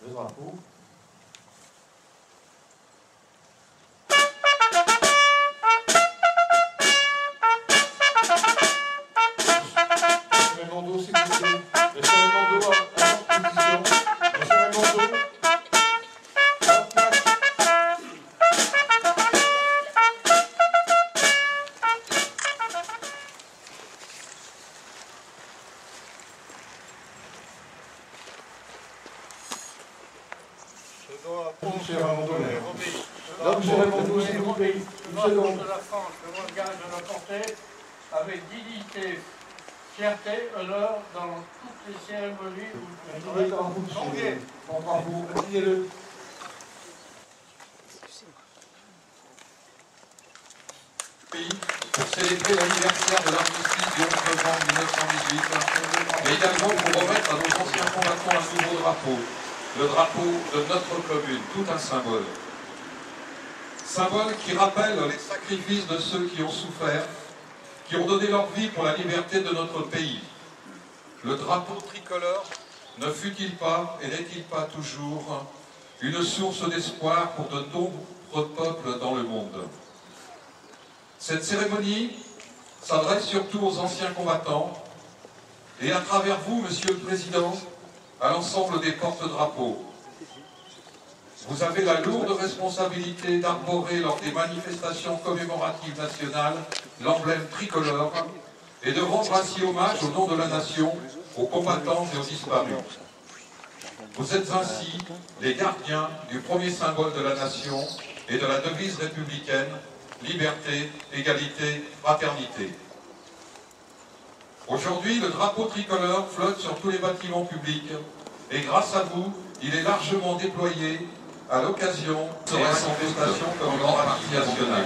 Le drapeau. Le bandeau, s'il vous plaît. Laissez le bandeau à leur position. Laissez le bandeau. Monsieur Raymond, monsieur Raymond, s'il vous plaît, une seconde. De la France, le langage de la portée, avec dignité, fierté, honneur, dans toutes les cérémonies où vous Il est en route, bon bravo, retirez-le. Pour célébrer l'anniversaire de l'armistice du 11 novembre 1918, mais également pour remettre à nos anciens combattants un nouveau drapeau, le drapeau de notre commune, tout un symbole. Symbole qui rappelle les sacrifices de ceux qui ont souffert, qui ont donné leur vie pour la liberté de notre pays. Le drapeau tricolore ne fut-il pas et n'est-il pas toujours une source d'espoir pour de nombreux peuples dans le monde? Cette cérémonie s'adresse surtout aux anciens combattants et à travers vous, Monsieur le Président, à l'ensemble des porte-drapeaux. Vous avez la lourde responsabilité d'arborer lors des manifestations commémoratives nationales l'emblème tricolore et de rendre ainsi hommage au nom de la nation aux combattants et aux disparus. Vous êtes ainsi les gardiens du premier symbole de la nation et de la devise républicaine: liberté, égalité, fraternité. Aujourd'hui, le drapeau tricolore flotte sur tous les bâtiments publics et grâce à vous, il est largement déployé à l'occasion de manifestations comme le Grand Parti national.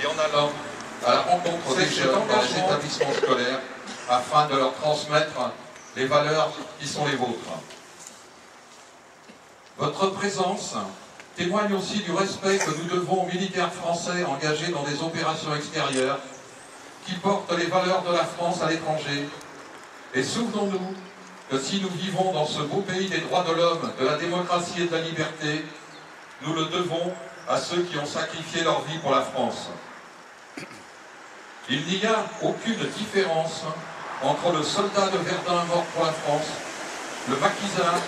Et en allant à la rencontre des jeunes dans les établissements scolaires afin de leur transmettre les valeurs qui sont les vôtres. Votre présence témoigne aussi du respect que nous devons aux militaires français engagés dans des opérations extérieures qui portent les valeurs de la France à l'étranger. Et souvenons-nous que si nous vivons dans ce beau pays des droits de l'homme, de la démocratie et de la liberté, nous le devons à ceux qui ont sacrifié leur vie pour la France. Il n'y a aucune différence entre le soldat de Verdun mort pour la France, le maquisard,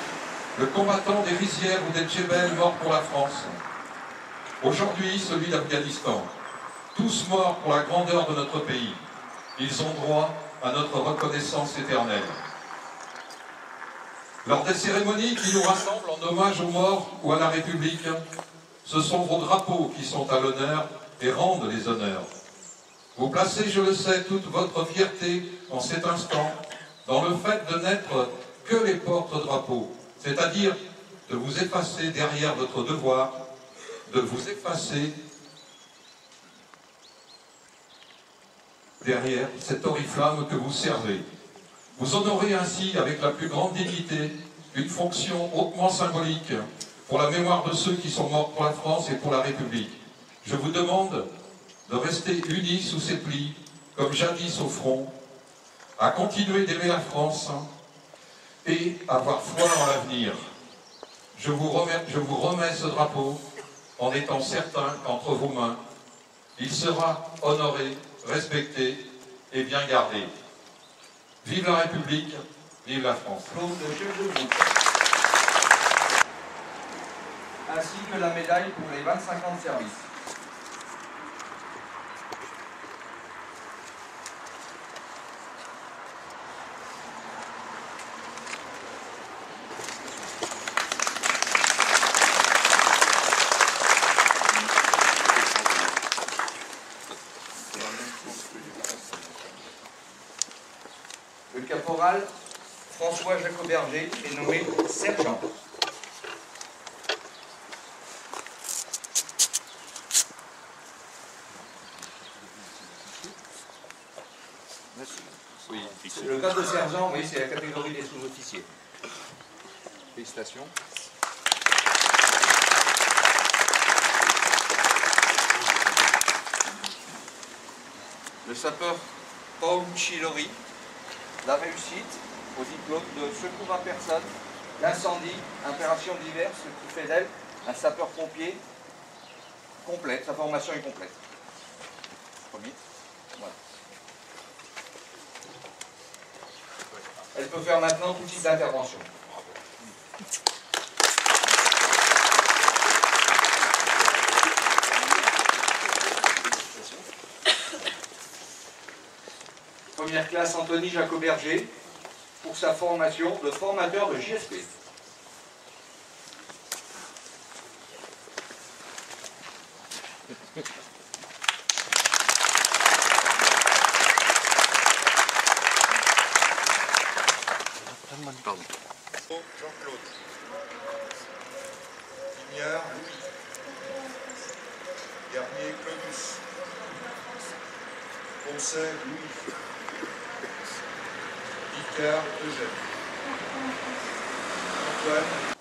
le combattant des Rizières ou des Djebel mort pour la France. Aujourd'hui, celui d'Afghanistan. Tous morts pour la grandeur de notre pays. Ils ont droit à notre reconnaissance éternelle. Lors des cérémonies qui nous rassemblent en hommage aux morts ou à la République, ce sont vos drapeaux qui sont à l'honneur et rendent les honneurs. Vous placez, je le sais, toute votre fierté en cet instant dans le fait de n'être que les porte-drapeaux, c'est-à-dire de vous effacer derrière votre devoir, de vous effacer derrière cette oriflamme que vous servez. Vous honorez ainsi avec la plus grande dignité une fonction hautement symbolique pour la mémoire de ceux qui sont morts pour la France et pour la République. Je vous demande de rester unis sous ces plis, comme jadis au front, à continuer d'aimer la France et avoir foi en l'avenir. Je vous remets ce drapeau en étant certain qu'entre vos mains, il sera honoré, respecté et bien gardé. Vive la République, vive la France. Ainsi que la médaille pour les 25 ans de service. Le caporal François Jacoberger est nommé sergent. Oui, Le grade de sergent, oui, c'est la catégorie des sous-officiers. félicitations. sapeur Paucci Lori, la réussite au diplôme de secours à personne, l'incendie, opération diverses, ce qui fait d'elle un sapeur-pompier complet. Sa formation est complète. Premier. Voilà. Elle peut faire maintenant tout type d'intervention. Première classe Anthony Jacoberger pour sa formation de formateur de JSP. Jean-Claude. Vignard, Louis. Garnier, Claudius. Poncet, Louis. Picard, Eugène. Antoine.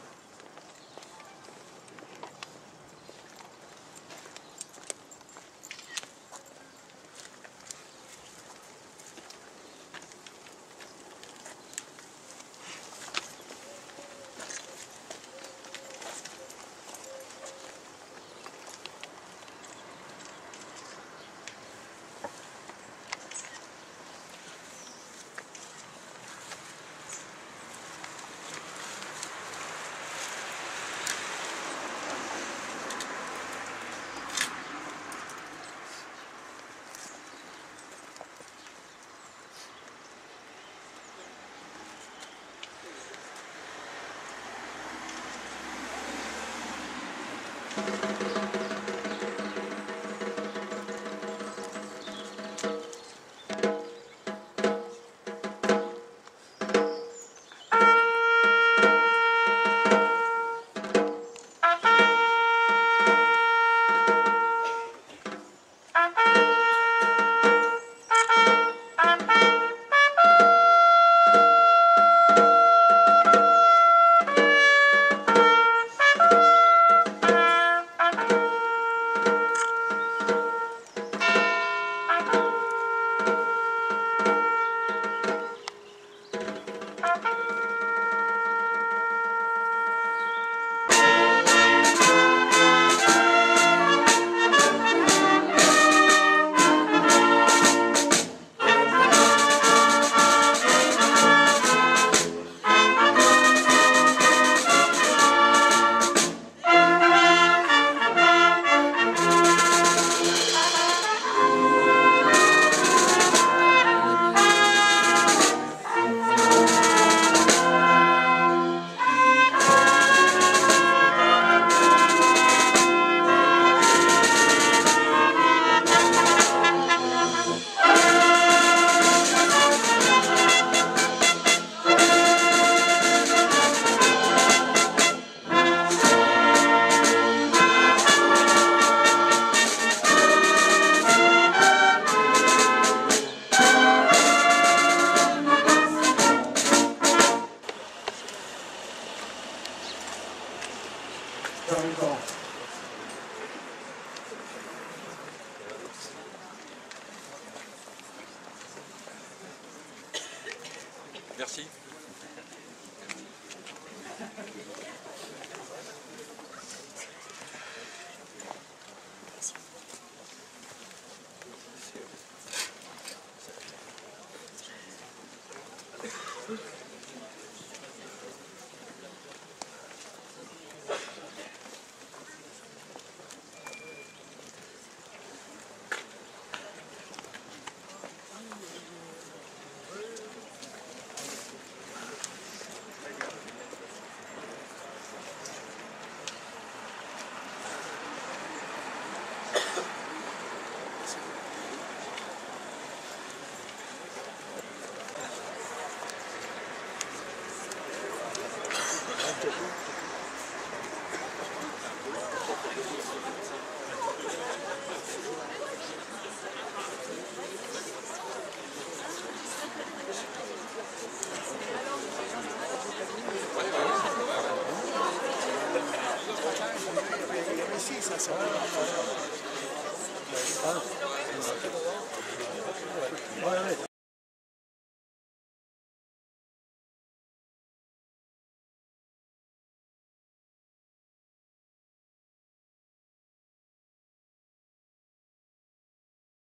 Merci. Ici, ça sent.